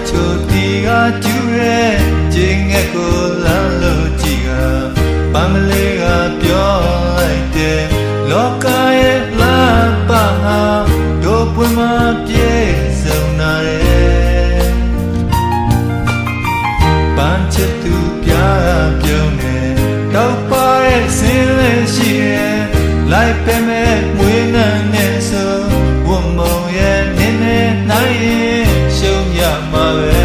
ချိုတီကကျူရဲကျင်းငယ်ကိုလမ်းလို့ကြည့်ကပန်းမလေးကပြောလိုက်တယ်လောကရဲ့လာပါဟာတို့ပွင့်မပြေစုံနာရဲ့ပန်းချစ်သူပြပြုံးနေတော့ပါရဲ့စင်းလေးရှိရဲ့လိုက်ပဲမဲ့မွေးနှံနဲ့ဆိုဝတ်မုံရဲ့နင်းနေနိုင်ရှုံးရမှာပဲ